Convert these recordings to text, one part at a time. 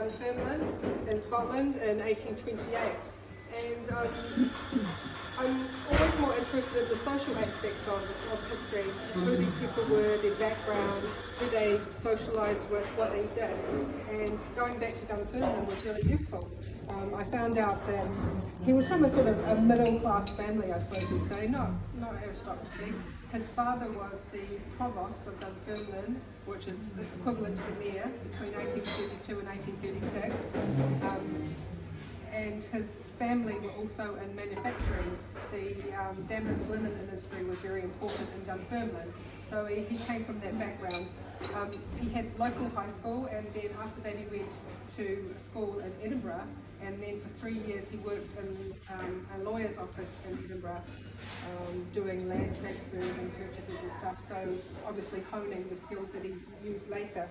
Dunfermline in Scotland in 1828. And I'm always more interested in the social aspects of history, who these people were, their background, who they socialised with, what they did. And going back to Dunfermline was really useful. I found out that he was from a sort of a middle-class family, I suppose you'd say, not aristocracy. His father was the provost of Dunfermline, which is equivalent to the mayor, between 1832 and 1836. And his family were also in manufacturing. The damask linen industry was very important in Dunfermline, so he came from that background. He had local high school, and then after that he went to school in Edinburgh, and then for 3 years he worked in a lawyer's office in Edinburgh, doing land transfers and purchases and stuff, so obviously honing the skills that he used later.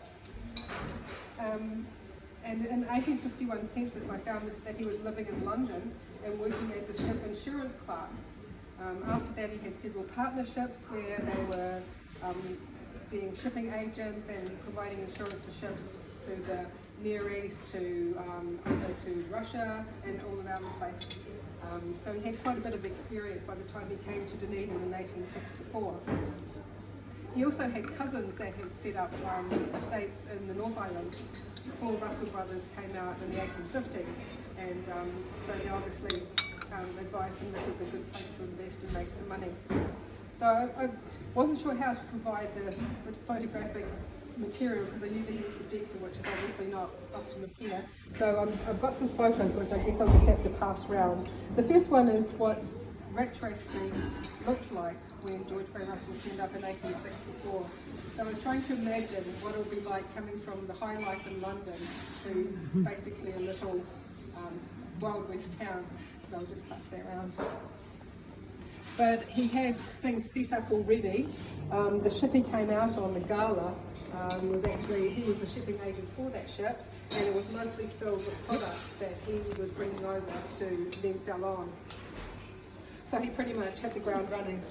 And in the 1851 census, I found that he was living in London and working as a ship insurance clerk. After that, he had several partnerships where they were being shipping agents and providing insurance for ships through the Near East to over to Russia and all around the place. So he had quite a bit of experience by the time he came to Dunedin in 1864. He also had cousins that had set up estates in the North Island before Russell Brothers came out in the 1850s, and so they obviously advised him this was a good place to invest and make some money. So I wasn't sure how to provide the photographic material because I usually use a projector, which is obviously not optimum here. So I've got some photos which I guess I'll just have to pass around. The first one is what Rattray Street looked like when George Grey Russell turned up in 1864. So I was trying to imagine what it would be like coming from the high life in London to basically a little Wild West town. So I'll just pass that around. But he had things set up already. The ship he came out on, the Gala, he was the shipping agent for that ship, and it was mostly filled with products that he was bringing over to then sell on. So he pretty much hit the ground running.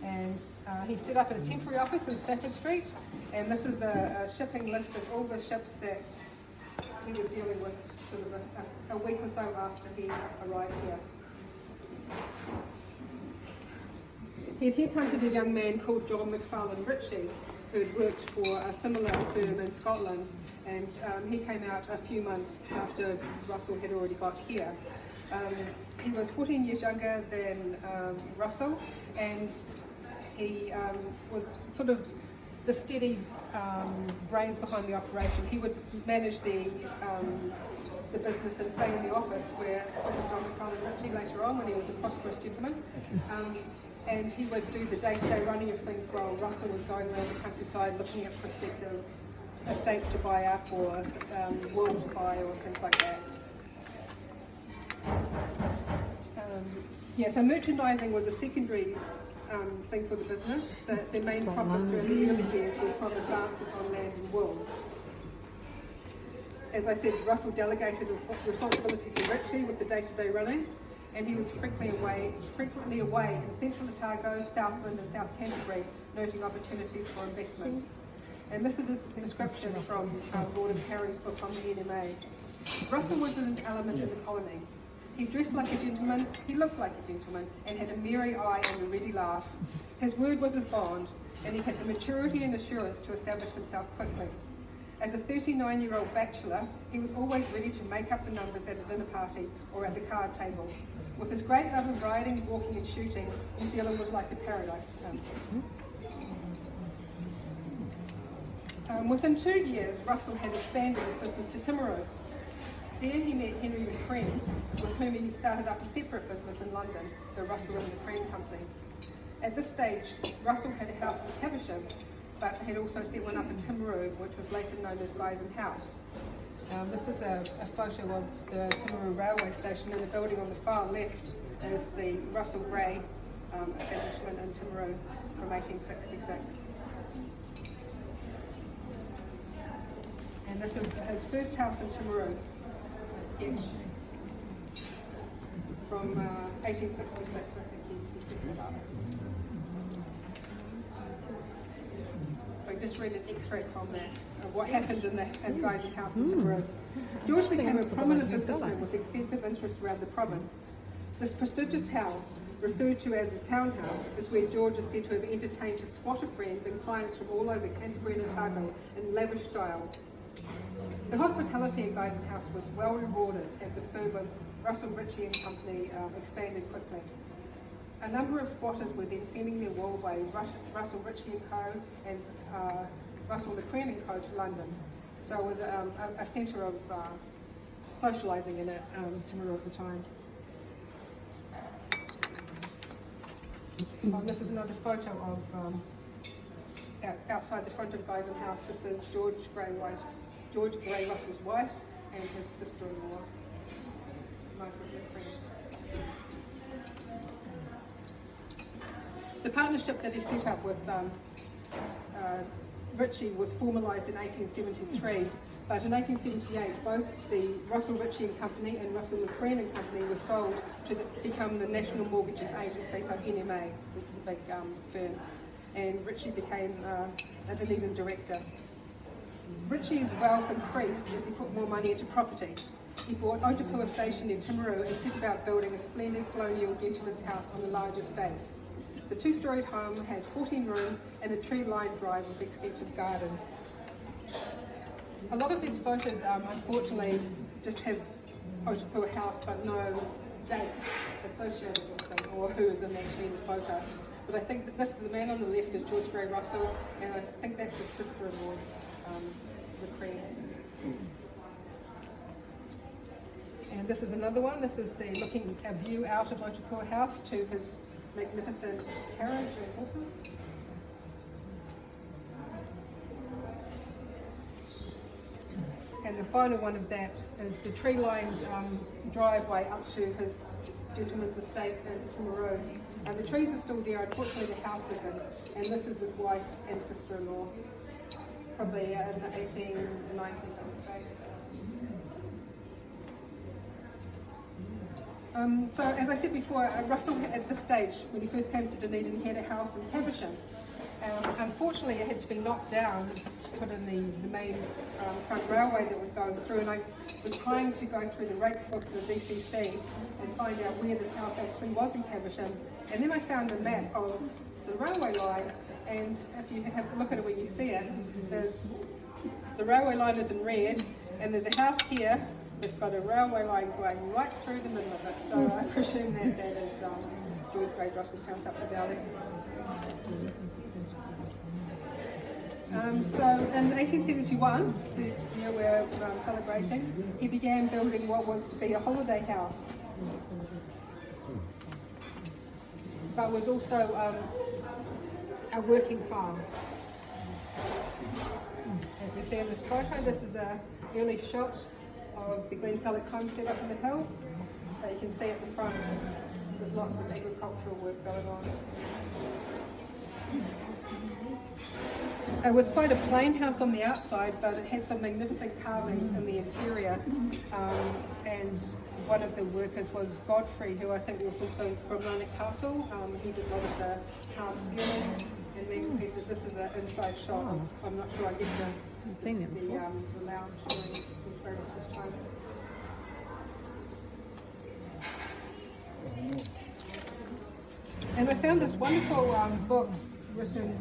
And he set up a temporary office in Stafford Street, and this is a shipping list of all the ships that he was dealing with sort of a week or so after he arrived here. He had headhunted a young man called John McFarlane Ritchie, who had worked for a similar firm in Scotland, and he came out a few months after Russell had already got here. He was 14 years younger than Russell, and he was sort of the steady brains behind the operation. He would manage the business and stay in the office where this is John McFarlane Ritchie later on when he was a prosperous gentleman. And he would do the day-to-day running of things while Russell was going around the countryside looking at prospective estates to buy up or wool to buy or things like that. So merchandising was a secondary thing for the business. The main profits in the early years were from advances on land and wool. As I said, Russell delegated responsibility to Ritchie with the day-to-day running, and he was frequently away in central Otago, Southland and South Canterbury, noting opportunities for investment. And this is a description from Gordon Parry's book on the NMA. Russell was an element in the colony. He dressed like a gentleman, he looked like a gentleman, and had a merry eye and a ready laugh. His word was his bond, and he had the maturity and assurance to establish himself quickly. As a 39-year-old bachelor, he was always ready to make up the numbers at a dinner party or at the card table. With his great love of riding, walking and shooting, New Zealand was like a paradise for him. Within 2 years, Russell had expanded his business to Timaru. There he met Henry McCrean, with whom he started up a separate business in London, the Russell and McCrean Company. At this stage, Russell had a house in Caversham, but had also set one up in Timaru, which was later known as Guyson House. This is a photo of the Timaru railway station, and the building on the far left is the Russell Gray establishment in Timaru from 1866. And this is his first house in Timaru, a sketch from 1866, I think he set it up. just read an extract from that, of what happened in the Guy's house in Timaru. George became a prominent businessman with extensive interest around the province. This prestigious house, referred to as his townhouse, is where George is said to have entertained his squatter friends and clients from all over Canterbury and Otago in lavish style. The hospitality at Guy's House was well rewarded as the firm of Russell Ritchie and Company expanded quickly. A number of squatters were then sending their wool by Russell Ritchie and Co. and Russell LeCran and Co. to London. So it was a centre of socialising in Timaru at the time. This is another photo of outside the front of Guy's House. This is George Grey Russell's wife and his sister-in-law, Margaret LeCran. The partnership that he set up with Ritchie was formalised in 1873, but in 1878 both the Russell Ritchie and Company and Russell LeCran and Company were sold to become the National Mortgage Agency, so NMA, the big firm, and Ritchie became a Dunedin director. Ritchie's wealth increased as he put more money into property. He bought Otapua Station in Timaru and set about building a splendid colonial gentleman's house on a large estate. The two-storied home had 14 rooms and a tree-lined drive with extensive gardens. A lot of these photos, unfortunately, just have Otapua House but no dates associated with them or who is actually in the photo. But I think that the man on the left is George Grey Russell, and I think that's his sister-in-law, LeCran. And this is another one. This is looking a view out of Otapua House to his magnificent carriage and horses. And the final one of that is the tree-lined driveway up to his gentleman's estate in Timaru. And the trees are still there, unfortunately the house isn't. And this is his wife and sister-in-law, probably in the 1890s, I would say. So as I said before, Russell at this stage, when he first came to Dunedin, he had a house in Caversham. Unfortunately, it had to be knocked down to put in the main trunk railway that was going through, and I was trying to go through the rates books of the DCC and find out where this house actually was in Caversham. And then I found a map of the railway line, and if you have a look at it when you see it, the railway line is in red, and there's a house here that's got a railway line going right through the middle of it. So I presume that is George Grey Russell's house up the valley. So in 1871, the year we're celebrating, he began building what was to be a holiday house, but was also a working farm. As we see in this photo, this is an early shot of the Glenfalloch home set up in the hill. So you can see at the front, there's lots of agricultural work going on. It was quite a plain house on the outside, but it had some magnificent carvings in the interior. And one of the workers was Godfrey, who I think was also from Lanark Castle. He did a lot of the carved ceilings and mantelpieces. This is an inside shot. I'm not sure. I guess the lounge during very much this time. And I found this wonderful book written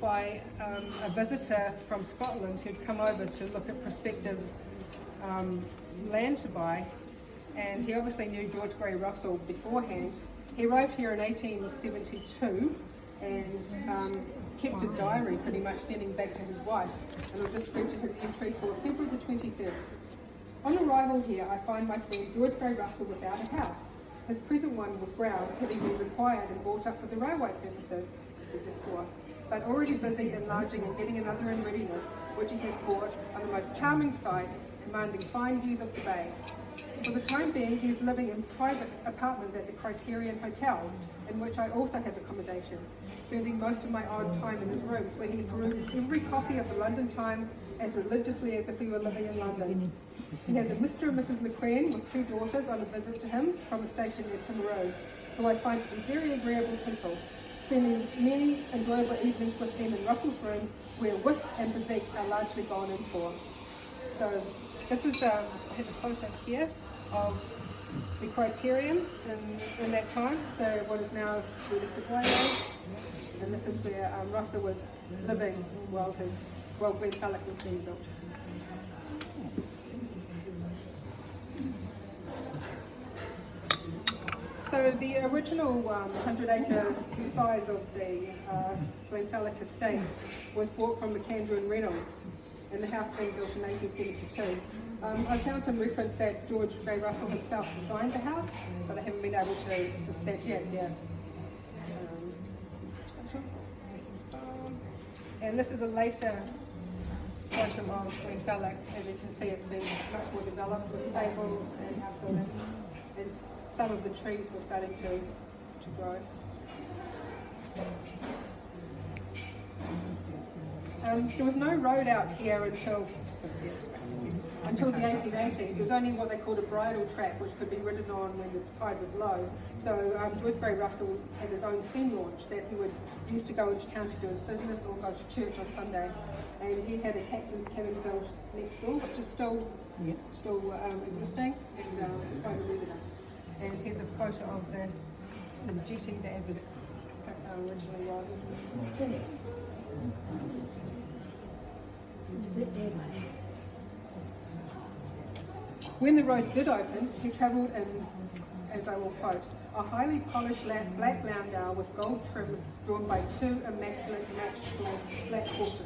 by a visitor from Scotland who'd come over to look at prospective land to buy, and he obviously knew George Grey Russell beforehand. He arrived here in 1872 and kept a diary pretty much sending back to his wife, and I'll just read to his entry for February the 23rd. On arrival here, I find my friend George Grey Russell without a house, his present one with grounds having been required and bought up for the railway purposes, as we just saw, but already busy enlarging and getting another in readiness, which he has bought on the most charming site, commanding fine views of the bay. For the time being, he is living in private apartments at the Criterion Hotel, in which I also have accommodation, spending most of my odd time in his rooms, where he peruses every copy of the London Times as religiously as if he were living in London. He has a Mr. and Mrs. LeCran with 2 daughters on a visit to him from a station near Timaru, who I find to be very agreeable people, spending many enjoyable evenings with them in Russell's rooms, where whist and physique are largely gone in for. So this is, I have a photo here of the Criterion in that time, so what is now where the Savoy is, and this is where Russell was living while Glenfalloch was being built. So the original 100-acre size of the Glenfalloch estate was bought from McAndrew and Reynolds, and the house being built in 1872. I found some reference that George Gray Russell himself designed the house, but I haven't been able to substantiate that. And this is a later portion of Glenfalloch. As you can see, it's been much more developed with stables and outbuildings, and some of the trees were starting to grow. There was no road out here until the 1880s. There was only what they called a bridle track, which could be ridden on when the tide was low. So George Gray Russell had his own steam launch that he would use to go into town to do his business or go to church on Sunday. And he had a captain's cabin built next door, which is still existing, and it's a private residence. And here's a photo of the jetty as it originally was. When the road did open, he travelled in, as I will quote, a highly polished black landau with gold trim drawn by two immaculate matched black horses.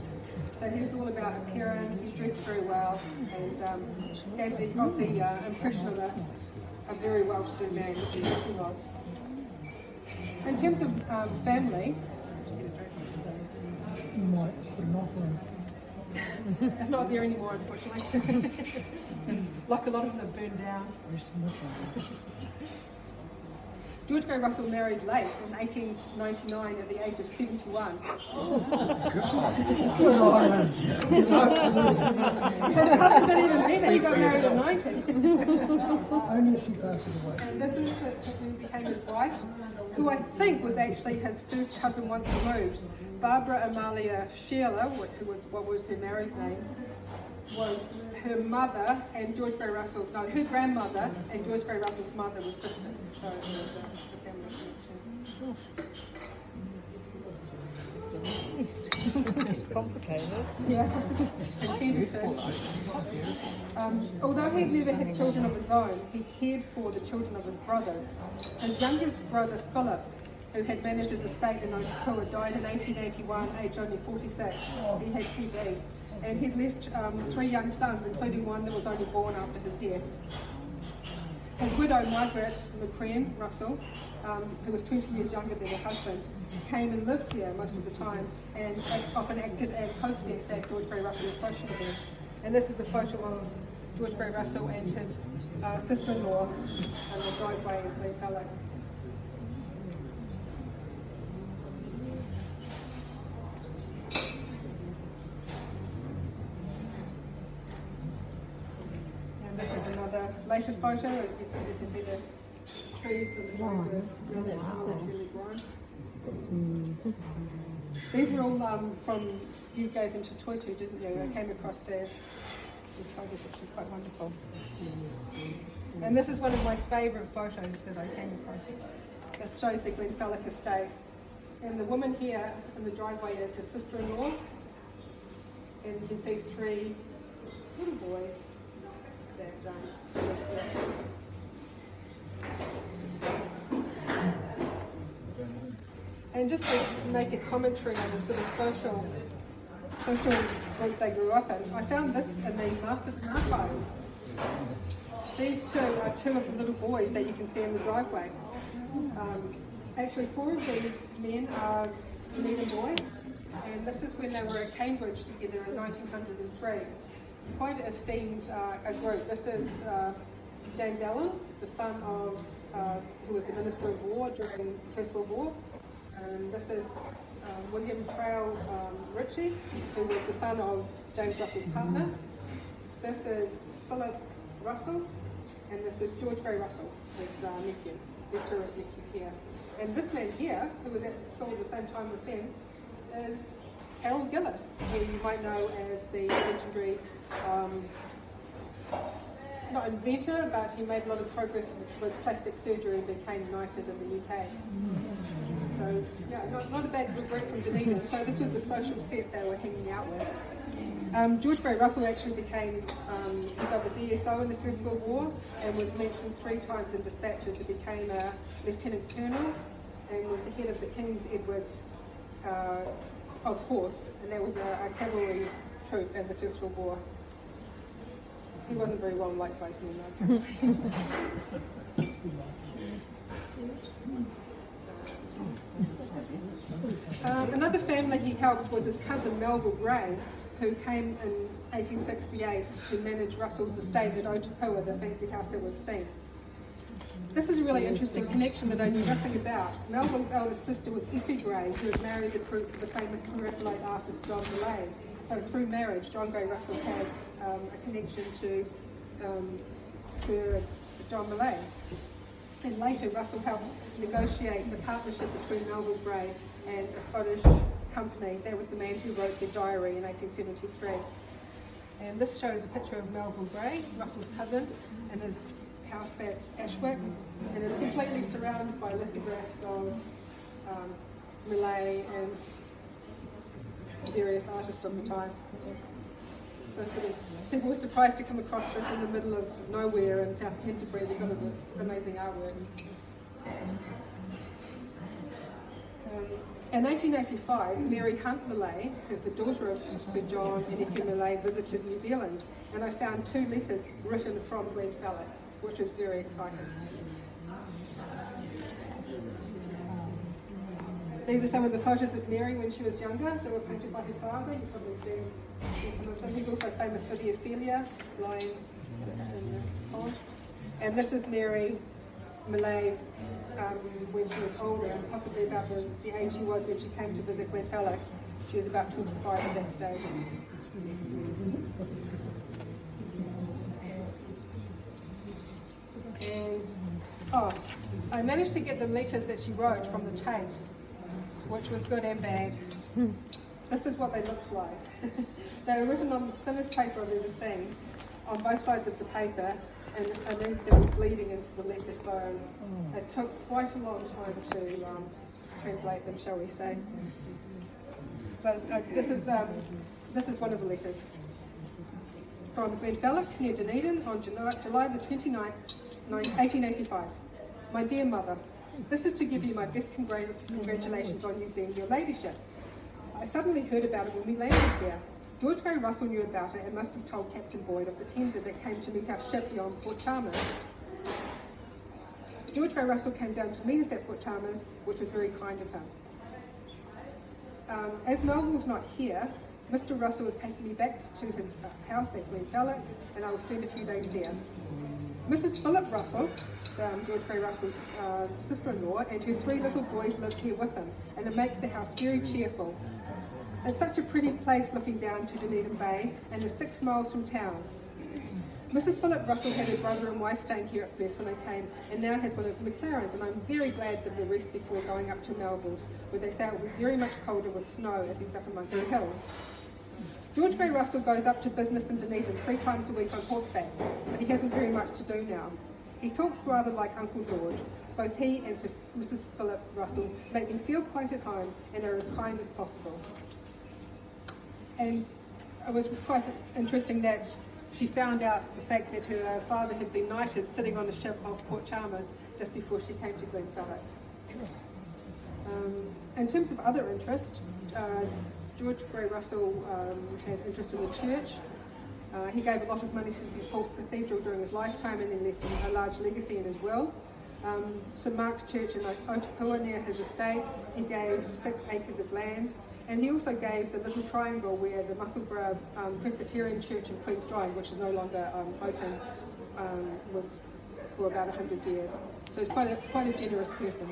So he was all about appearance, he dressed very well, and gave the impression of a very well-to-do man, which he actually was. In terms of family, You might put an offer on. it's not there anymore, unfortunately. Like a lot of them have burned down. George Gray Russell married late in 1899 at the age of 71. Good on him. His cousin didn't even meet her, he got married at 90. Only if she passes away. And this is who became his wife, who I think was actually his first cousin once removed. Barbara Amalia Shearer, what was her married name, was her mother and George Gray Russell, no, her grandmother and George Gray Russell's mother were sisters. So it was a family connection. Complicated. Yeah, intended to. Although he'd never had children of his own, he cared for the children of his brothers. His youngest brother, Philip, who had managed his estate in Otapua, died in 1881, aged only 46. He had TB. And he'd left 3 young sons, including one that was only born after his death. His widow, Margaret McCrean Russell, who was 20 years younger than her husband, came and lived here most of the time and often acted as hostess at George Gray Russell's social events. And this is a photo of George Gray Russell and his sister-in-law in the driveway of Glenfalloch. This is another later photo. As you can see, the trees and the trees are really grown. These were all from, you gave them to Toitu, didn't you? I came across these photos, which are quite wonderful. And this is one of my favourite photos that I came across. This shows the Glenfalloch estate. And the woman here in the driveway is his sister-in-law. And you can see 3 little boys. And just to make a commentary on the sort of social group they grew up in, I found this in the Masterton archives. These 2 are 2 of the little boys that you can see in the driveway. Actually, 4 of these men are Dunedin boys, and this is when they were at Cambridge together in 1903. Quite an esteemed group. This is James Allen, the son of, who was the Minister of War during the First World War. And this is William Trail Ritchie, who was the son of James Russell's partner. This is Philip Russell, and this is George Gray Russell, his nephew. these tourists left you here. And this man here, who was at the school at the same time with them, is Harold Gillis, who you might know as the legendary, not inventor, but he made a lot of progress with plastic surgery and became knighted in the UK. So, yeah, not a bad group from Dunedin. So this was the social set they were hanging out with. George Grey Russell actually became head of the DSO in the First World War and was mentioned 3 times in dispatches. He became a lieutenant colonel and was the head of the King's Edward of Horse, and that was a cavalry troop in the First World War. He wasn't very well liked by his men, though. Another family he helped was his cousin Melville Grey, who came in 1868 to manage Russell's estate at Otapua, the fancy house that we've seen. This is a really interesting connection that I knew nothing about. Melville's eldest sister was Effie Grey, who had married the famous Pre-Raphaelite artist John Millay. So through marriage, John Grey Russell had a connection to Sir John Millay. And later, Russell helped negotiate the partnership between Melville Grey and a Scottish company. That was the man who wrote the diary in 1873. And this shows a picture of Melville Grey, Russell's cousin, in his house at Ashwick, and is completely surrounded by lithographs of Millay and various artists of the time. So sort of people were surprised to come across this in the middle of nowhere in South Canterbury because of this amazing artwork. In 1885, Mary Hunt Millay, the daughter of Sir John and Effie Millay, visited New Zealand, and I found 2 letters written from Glenfalloch, which was very exciting. These are some of the photos of Mary when she was younger. They were painted by her father. You've probably seen some of them. He's also famous for the Ophelia lying in the pond. And this is Mary Millay when she was older, possibly about the age she was when she came to visit Glenfalloch. She was about 25 at that stage. And, I managed to get the letters that she wrote from the Tate, which was good and bad. This is what they looked like. They were written on the thinnest paper I've ever seen, on both sides of the paper, and ink that was bleeding into the letter, so it took quite a long time to translate them, shall we say. But this is one of the letters. From Glenfalloch, near Dunedin, on July the 29th, 1885. My dear mother, this is to give you my best congratulations on you being your ladyship. I suddenly heard about it when we landed here. George Grey Russell knew about it and must have told Captain Boyd of the tender that came to meet our ship beyond Port Chalmers. George Grey Russell came down to meet us at Port Chalmers, which was very kind of him. As Melville's not here, Mr. Russell is taking me back to his house at Glenfalloch, and I will spend a few days there. Mrs. Philip Russell, George Grey Russell's sister-in-law, and her 3 little boys live here with him, and it makes the house very cheerful. It's such a pretty place looking down to Dunedin Bay, and is 6 miles from town. Mrs. Philip Russell had her brother and wife staying here at first when I came, and now has one of the McLarens, and I'm very glad that we rest before going up to Melville's, where they say it will be very much colder with snow as he's up amongst the hills. George Grey Russell goes up to business in Dunedin 3 times a week on horseback, but he hasn't very much to do now. He talks rather like Uncle George. Both he and Mrs. Philip Russell make me feel quite at home and are as kind as possible. And it was quite interesting that she found out the fact that her father had been knighted sitting on a ship off Port Chalmers just before she came to Glenfalloch. In terms of other interest, George Grey Russell had interest in the church. He gave a lot of money to St Paul's Cathedral during his lifetime, and then left a large legacy in his will. St Mark's Church in Otapua near his estate, he gave 6 acres of land, and he also gave the little triangle where the Musselburgh Presbyterian Church in Queenstown, which is no longer open, was for about 100 years. So he's quite a generous person.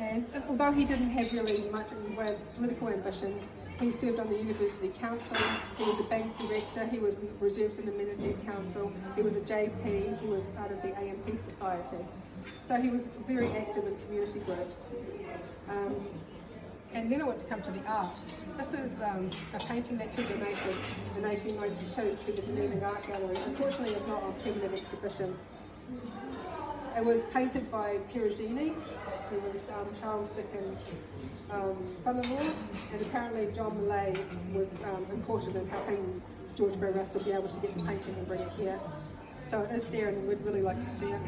And although he didn't have really much in the way of political ambitions, he served on the university council, he was a bank director, he was in the Reserves and Amenities Council, he was a JP, he was part of the AMP Society. So he was very active in community groups. And then I want to come to the art. This is a painting that he donated in 1892 to the Dunedin Art Gallery. Unfortunately, it's not on permanent exhibition. It was painted by Perugini, who was Charles Dickens' son-in-law, and apparently John Millay was important in helping George Gray Russell be able to get the painting and bring it here. So it is there, and we'd really like to see it.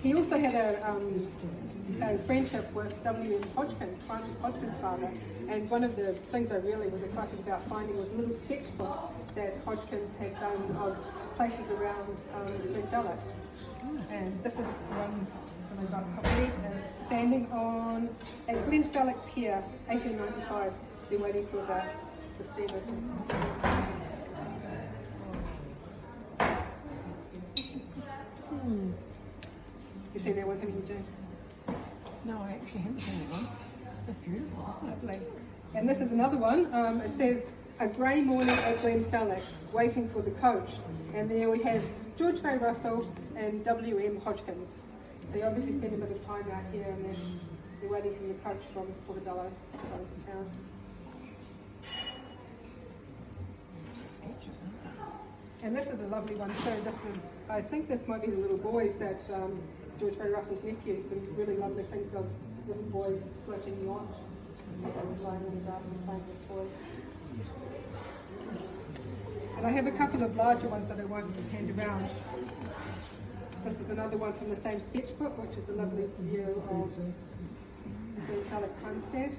He also had a friendship with W.M. Hodgkins, Francis Hodgkins' father, and one of the things I really was excited about finding was a little sketchbook that Hodgkins had done of places around Glenfalloch. And this is one that I got copied, and standing on at Glenfalloch Pier, 1895. They're waiting for the steamer to. You've seen that one, haven't you, Jane? No, I actually haven't seen that one. That's beautiful, isn't it? Lovely. And this is another one. It says, "A grey morning at Glenfalloch, waiting for the coach." And there we have George Gray Russell and W.M. Hodgkins. So you obviously spend a bit of time out here, and then you're waiting for your coach from Portobello to go to town. Sketches, aren't they? And this is a lovely one too. This is, I think this might be the little boys that George Gray Russell's nephews, some really lovely things of little boys floating yachts. They were flying on the grass and playing with toys. And I have a couple of larger ones that I won't hand around. This is another one from the same sketchbook, which is a lovely view of the Glenfalloch homestead.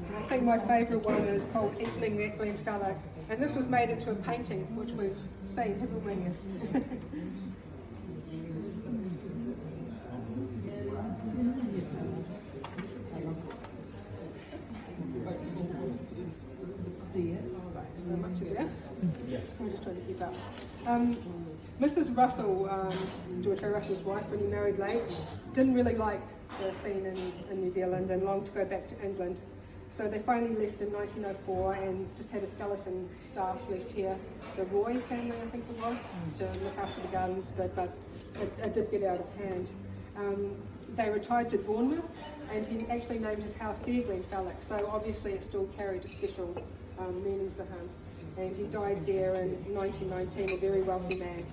And I think my favourite one is called Evening at Glenfalloch, and this was made into a painting, which we've seen, haven't we? So much of there. So I'm just trying to keep up. Mrs. Russell, George Gray Russell's wife, when he married late, didn't really like the scene in New Zealand and longed to go back to England. So they finally left in 1904 and just had a skeleton staff left here. The Roy family, I think it was, to look after the gardens, but it did get out of hand. They retired to Bournemouth, and he actually named his house there Glenfalloch, so obviously it still carried a special meaning for him. And he died there in 1919, a very wealthy man.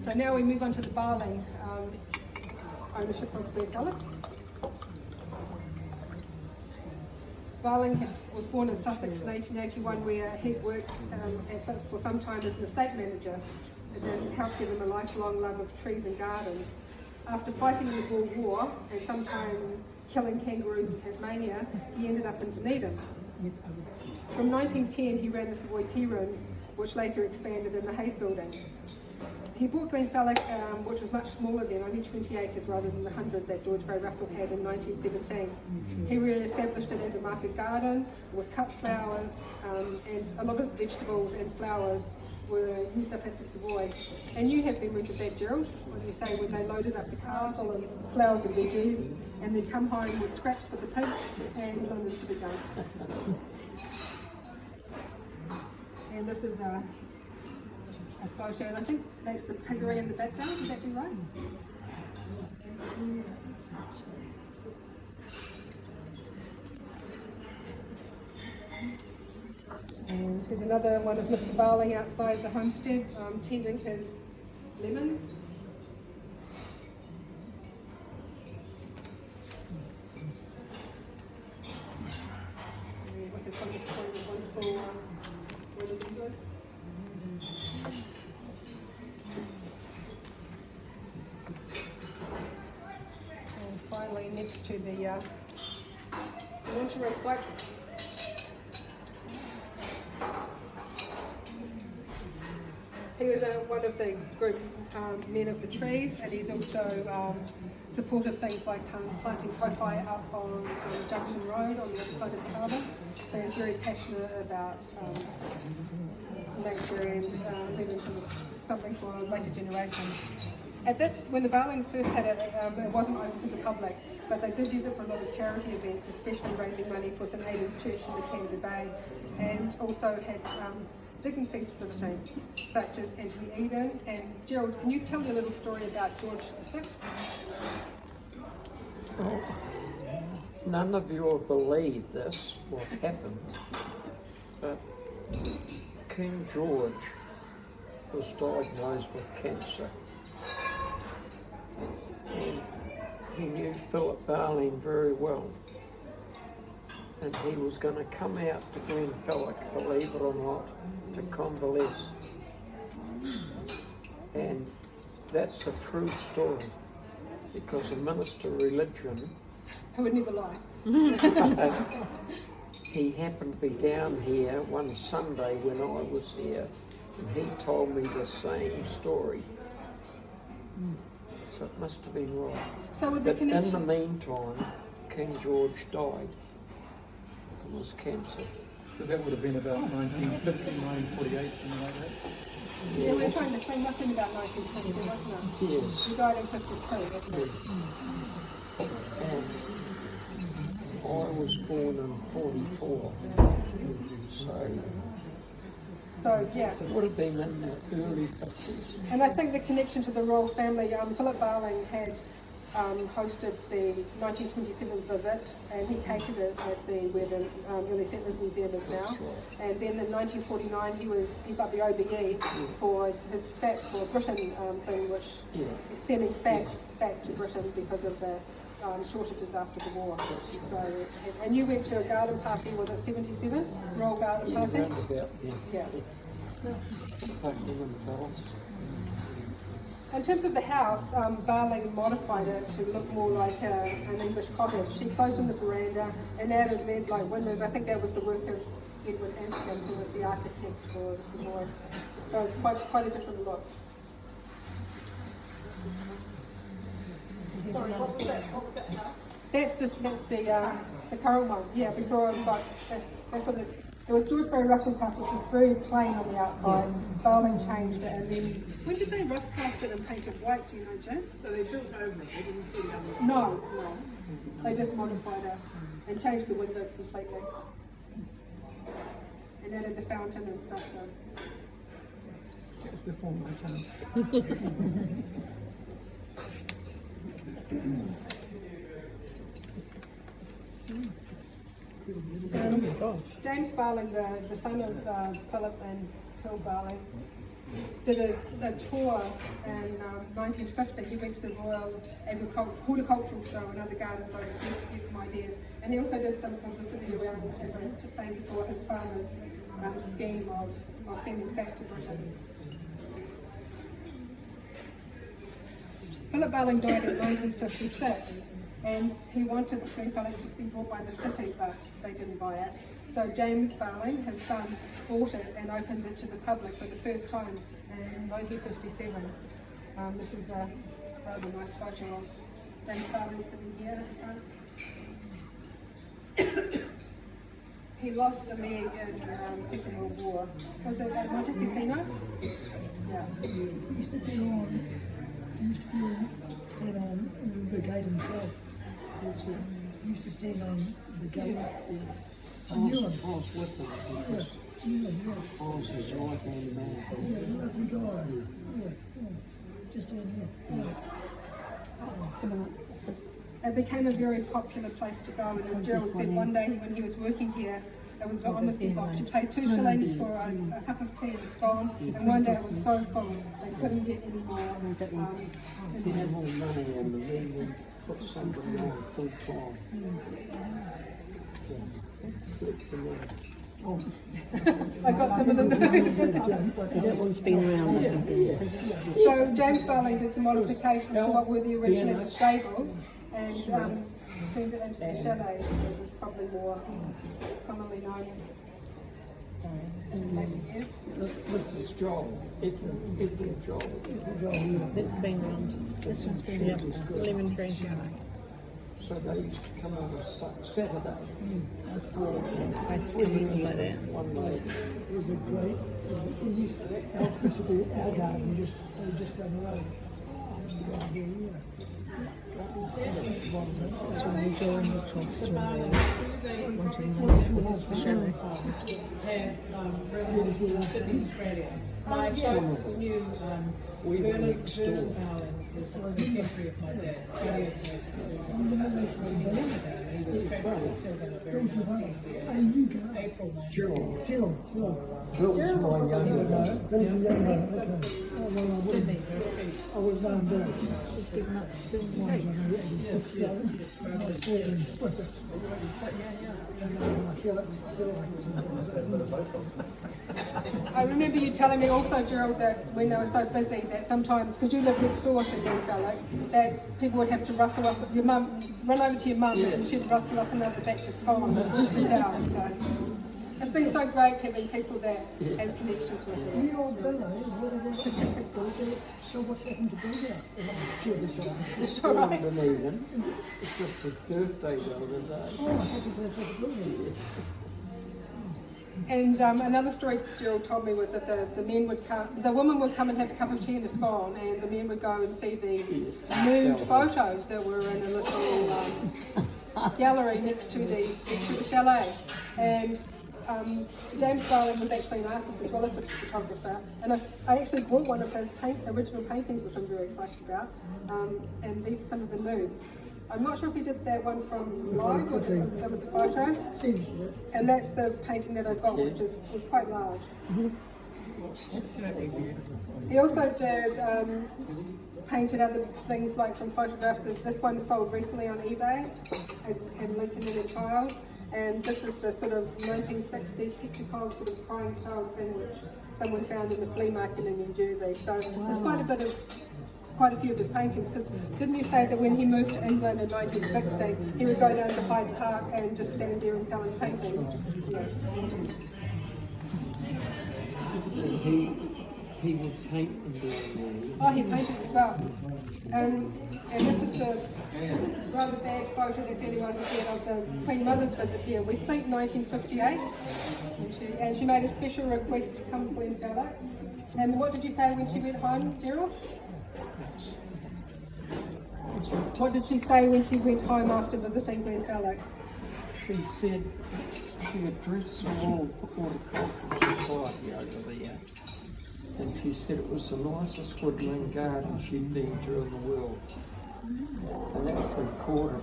So now we move on to the Barling ownership of Glenfalloch. Barling was born in Sussex in 1881, where he worked for some time as an estate manager and helped give him a lifelong love of trees and gardens. After fighting in the Boer War and sometime killing kangaroos in Tasmania, he ended up in Dunedin. From 1910, he ran the Savoy Tea Rooms, which later expanded in the Hayes Building. He bought Glenfalloch, which was much smaller then, only 20 acres rather than the 100 that George Gray Russell had in 1917. He re-established it as a market garden with cut flowers, and a lot of vegetables and flowers were used up at the Savoy. And you have memories of that, Gerald, when you say when they loaded up the car full of flowers and veggies, and they'd come home with scraps for the pigs and London to be done. And this is a photo, and I think that's the piggery in the background, would that be right? And here's another one of Mr. Barling outside the homestead, tending his lemons. And with his wonderful weathers and goods. And finally, next to the winter of cypress. He was one of the group men of the trees, and he's also supported things like planting kowhai up on Junction Road on the other side of the harbour. So he's very passionate about nature and leaving something for later generations. When the Barlings first had it, it wasn't open to the public, but they did use it for a lot of charity events, especially raising money for St Aidan's Church in the Canterbury Bay, and also had dignitaries visiting, such as Anthony Eden. And Gerald, can you tell me a little story about George VI? Well, none of you will believe this, what happened, but King George was diagnosed with cancer. And he knew Philip Barling very well. And he was going to come out to Glenfalloch, believe it or not, to convalesce. And that's a true story, because a minister of religion, I would never lie. he happened to be down here one Sunday when I was here, and he told me the same story. So it must have been right. So with the But in connection, the meantime, King George died. It was cancer. So that would have been about 1950, 1948, something like that. yeah, we're trying to think, must have been about 1920, wasn't it? Yes. He died in 52, wasn't it? And I was born in 44. So Yeah. it would have been in the early 50s. And I think the connection to the royal family, Philip Barling had hosted the 1927 visit, and he catered it at where the Early Settlers Museum is now. And then in 1949 he got the OBE for his Fat for Britain thing, which sending fat back to Britain because of the shortages after the war. So, and you went to a garden party, was it 77? Royal garden party? Round about then. Yeah. Buckingham Palace. In terms of the house, Barling modified it to look more like an English cottage. She closed in the veranda and added lead-like windows. I think that was the work of Edward Anscombe, who was the architect for the Savoy. So it's quite a different look. Sorry, what was that? What was that house? That's the current one. Yeah, before that's what it was George Barry Russell's house, which was very plain on the outside. Barling changed it, and then when did they rough cast it and paint it white? Do you know, James? So they built over it, they didn't put it under. No. They just modified it and changed the windows completely, and added the fountain and stuff. Though. That was before my time. James Barling, the son of Philip and Phil Barling, did a tour in 1950. He went to the Royal Horticultural Show and other gardens overseas to get some ideas. And he also did some publicity around, as I was saying before, his father's scheme of sending fat to Britain. Philip Barling died in 1956. And he wanted Glenfalloch to be bought by the city, but they didn't buy it. So James Barling, his son, bought it and opened it to the public for the first time in 1957. This is a rather nice photo of James Barling sitting here at the front. He lost a leg in Second World War. Was it at Monte Cassino? Yeah. He used to be on, stand on the gate himself. He used to stand on the gate. I was with him. I was his right-hand man. Yeah, lovely guy. Yeah. Just on here. It became a very popular place to go, and as Gerald said, one day when he was working here, it was on Mr. Box. You paid 2 shillings for a cup of tea and a scone, and one day it was so full, they couldn't get any more. He had more money and the men would put somebody on full time. I got some of the notes. That one's been around, I think. So James Barling did some modifications to what were the original stables, and turned it into the chalet, which was probably more commonly known. later years. This is Joel, Ethel Joel. That's been around. This one's been around. Lemon tree. So they used to come on a Saturday. I used to come in like that. One day. It was a great, it used to be our garden, they just run away. That's when we go in the toast and wanting to show. Sydney, Australia. My folks knew Bernard Fowling is a contemporary of my dad's. April 19. Jill. Bill's my younger brother. Bill's a young man, okay. Oh, well, I Sydney, was known Bill. Just giving up. Still I remember you telling me also, Gerald, that when they were so busy that sometimes, because you live next door to Glenfalloch, that people would have to rustle up, your mum, run over to your mum and she'd rustle up another batch of scones to sell. So it's been so great having people that have connections with You that. know, Bill, so what's happened to Bill now? It's all right. Dunedin. It's just his birthday the other day. Oh, happy birthday to Bill. And another story Gerald told me was that the men would come, the woman would come and have a cup of tea and a scone, and the men would go and see the nude photos that were in a little gallery next to the chalet. And James Darling was actually an artist as well as a photographer, and I actually bought one of his original paintings, which I'm very excited about. And these are some of the nudes. I'm not sure if he did that one from live or just some of the photos. And that's the painting that I've got, which was quite large. Absolutely beautiful. He also did painted other things like from photographs. This one sold recently on eBay, and Lincoln and a child. And this is the sort of 1960 Technicolor sort of crying child thing, which someone found in the flea market in New Jersey. So there's quite a few of his paintings, because didn't you say that when he moved to England in 1960, he would go down to Hyde Park and just stand there and sell his paintings? Yeah. He would paint and do it. Oh, he painted as well. And this is the rather bad photo that's anyone has seen of the Queen Mother's visit here. We think 1958, and she made a special request to come to Glenfalloch. And what did you say when she went home, Gerald? What did she say when she went home after visiting Glenfalloch? She said she addressed the Royal Horticultural Society over there, and she said it was the nicest woodland garden she'd been to in the world, and actually caught it.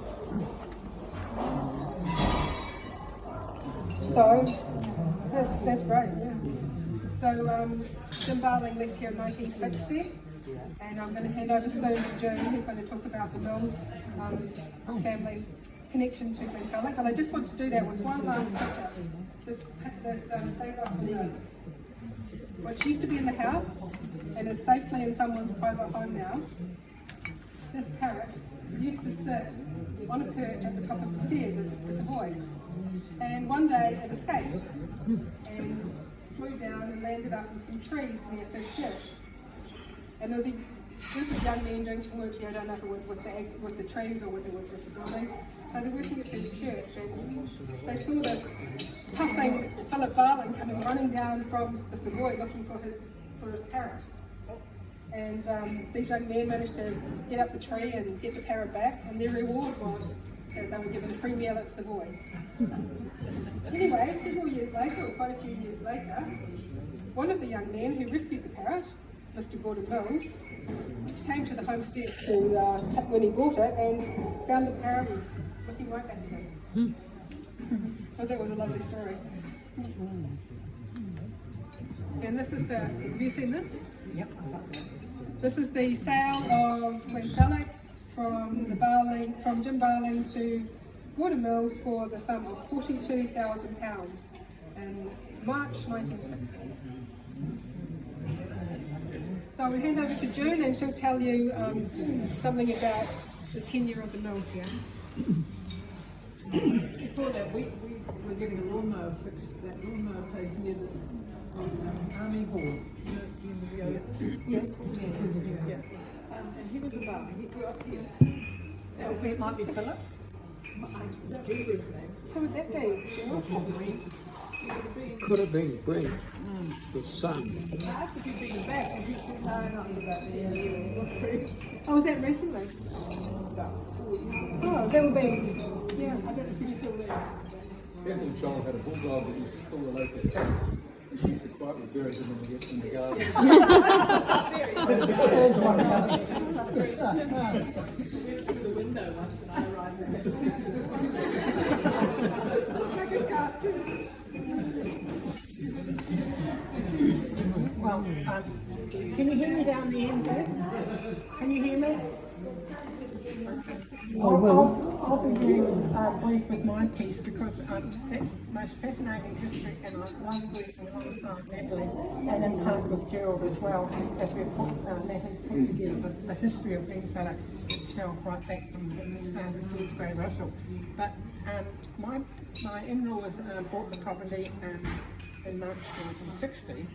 So that's great, yeah. So Jim Barling left here in 1960. And I'm going to hand over soon to June, who's going to talk about the Mills family connection to Glenfalloch. But I just want to do that with one last picture. This stained glass window, which used to be in the house and is safely in someone's private home now. This parrot used to sit on a perch at the top of the stairs as the Savoy. And one day it escaped and flew down and landed up in some trees near First Church. And there was a group of young men doing some work here. I don't know if it was with the trees or whether it was with the building. So they're working at this church, and they saw this puffing Philip Barling coming running down from the Savoy looking for his parrot. And these young men managed to get up the tree and get the parrot back, and their reward was that they were given a free meal at Savoy. Anyway, several years later, or quite a few years later, one of the young men who rescued the parrot, Mr. Gordon Mills, came to the homestead when he bought it and found the parrot was looking right back at him. I thought that was a lovely story. And this is have you seen this? Yep. This is the sale of Glenfalloch from Jim Barling to Gordon Mills for the sum of £42,000 in March 1960. So I'll hand over to June and she'll tell you something about the tenure of the mills here. before that, we were getting a lawnmower fixed. That lawnmower place near the Army Hall. You know, Yes. yeah. And he was about. He grew up here. So it might be Philip. That's his name. Who would that be? Could have been Brent, the son. I asked if he'd been back, and he said, no, not about the end. Oh, was that recently? Oh, that would be. Yeah. I don't know if he's still there. Ethel Child had a bulldog that used to pull the local cats. She used to quietly bury them when we get in the garden. There's one coming. Through the window once, and I arrived there. Well, can you hear me down the end there? Can you hear me? I'll be very brief with my piece because that's the most fascinating history, and I love working alongside Natalie and in part with Gerald as well, as we Natalie put together the history of Glenfalloch itself right back from the start of George Gray Russell. But my in-laws bought the property in March 1960,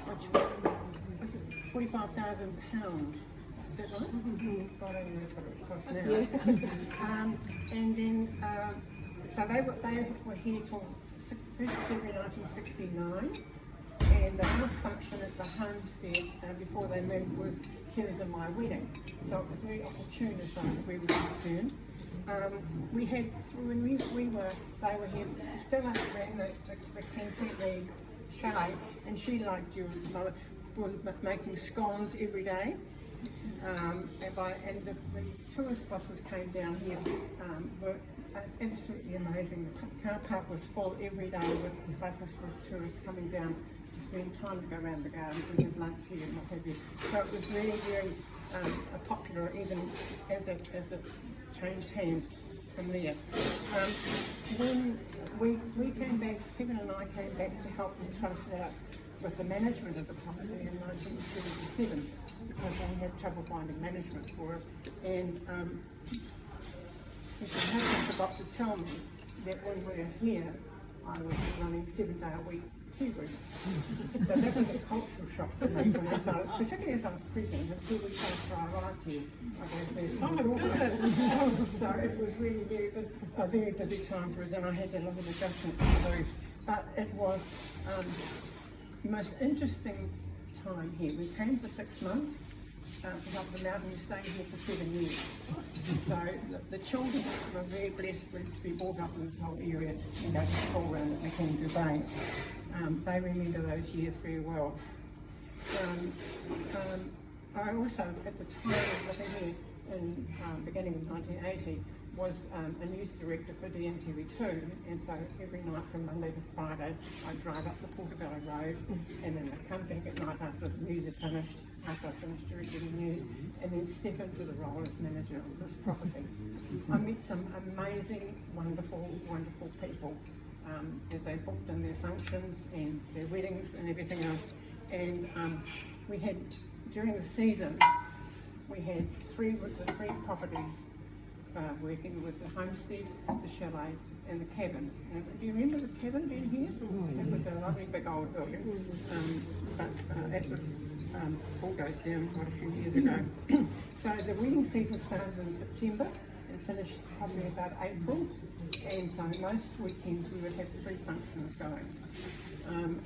which was £45,000. Is that right? I don't know what it costs now. And then, so they were here till 1st February 1969, and the house function at the homestead before they moved was Kevin's and my wedding. So it was very opportune as far as we were concerned. We had, when they were here, Stella ran the canteen, the chalet, and she, like Julie's mother, was making scones every day. And the tourist buses came down here, were absolutely amazing. The car park was full every day with buses with tourists coming down to spend time to go around the gardens and have lunch here and what have you. So it was really very popular, even as it changed hands from there. When we came back, Kevin and I came back to help the trust out with the management of the property in 1977 because they had trouble finding management for it. And Mr. Hudson forgot to tell me that when we were here, I was running 7-day-a-week tea rooms. So that was a cultural shock for me, particularly as I was pregnant, until we after I arrived here. So it was really a very busy time for us, and I had a lot of adjustments to do. But it was the most interesting time here. We came for 6 months. Because up the mountain, we stayed here for 7 years. So the children were very blessed to be brought up in this whole area and go to school around at Mackenzie Bay. They remember those years very well. I also, at the time of living here in beginning of 1980, was a news director for DMTV2, and so every night from Monday to Friday I'd drive up the Portobello Road and then I'd come back at night after the news had finished, after I finished directing the news, and then step into the role as manager of this property. I met some amazing, wonderful, wonderful people as they booked in their functions and their weddings and everything else. And we had, during the season, we had the three properties working with the homestead, the chalet, and the cabin. And do you remember the cabin being here? It was a lovely big old building, but it was bulldozed down quite a few years ago. So the wedding season started in September and finished probably about April, and so most weekends we would have 3 functions going,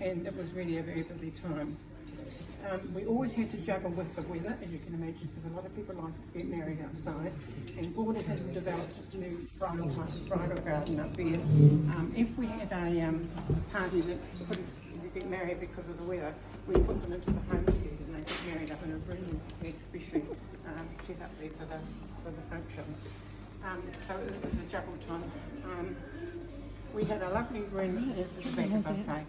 and it was really a very busy time. We always had to juggle with the weather, as you can imagine, because a lot of people like to get married outside, and Gordon had developed a new bridal garden up there. If we had a party that couldn't get married because of the weather, we put them into the homestead and they get married up in a room especially set up there for the functions. So it was a juggle time. We had a lovely room at the back, as I say.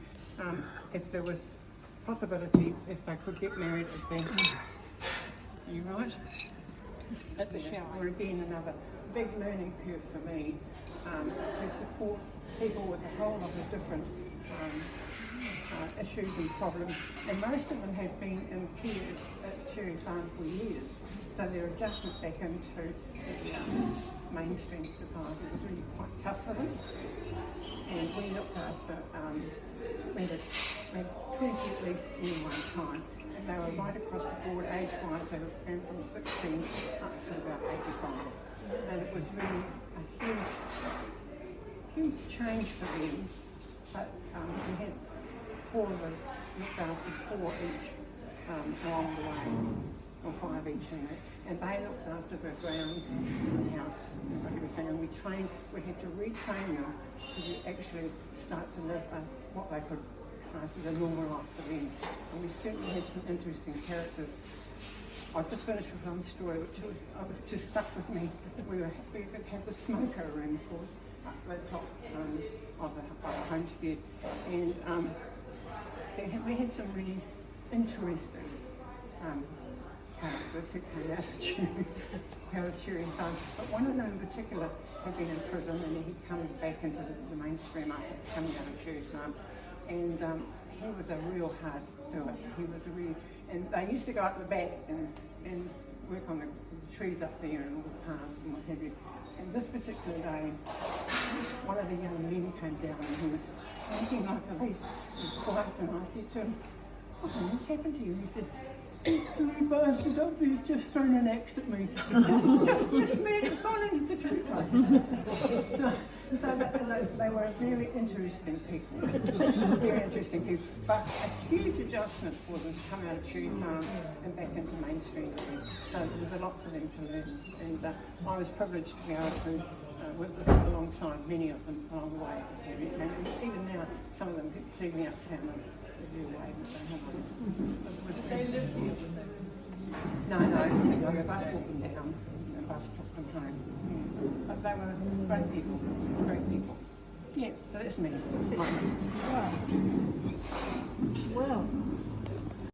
If there was possibility, if they could get married at the, you right? At the shower, again, another big learning curve for me to support people with a whole lot of different issues and problems, and most of them have been in care at Cherry Farm for years. So so their adjustment back into mainstream society was really quite tough for them. And we looked after, we had 20 at least in one time. And they were right across the board age-wise. They were from 16 up to about 85. And it was really a huge change for them. But we had 4 of us looked after 4 each along the way, or 5 each in it. And they looked after the grounds, the house, and everything. And we had to retrain them to actually start to live what they could class as a normal life for them. And we certainly had some interesting characters. I've just finished with one story which just stuck with me. We had the smoker room, of course, up the top of the homestead. And we had some really interesting characters who came out of cheering times. But one of them in particular had been in prison, and he'd come back into the mainstream after coming out of Cherry Farm. And he was a real hard doer. He was a really, and they used to go up the back and work on the trees up there and all the paths and what have you. And this particular day, one of the young men came down and he was shaking like a leaf and quiet, and I said to him, "What's happened to you?" He said, "You bastard up there's just thrown an axe at me. Just missed me and it's gone into the tree trunk." So they were really interesting people. Very interesting people. But a huge adjustment for them to come out of Cherry Farm and back into mainstream. So there was a lot for them to learn. And I was privileged to be able to work with them alongside many of them along the way. And even now, some of them see me uptown and do away with them. No, the bus walked them down, the bus took them home. Yeah. But they were great people, great people. Yeah, so that's me. Wow.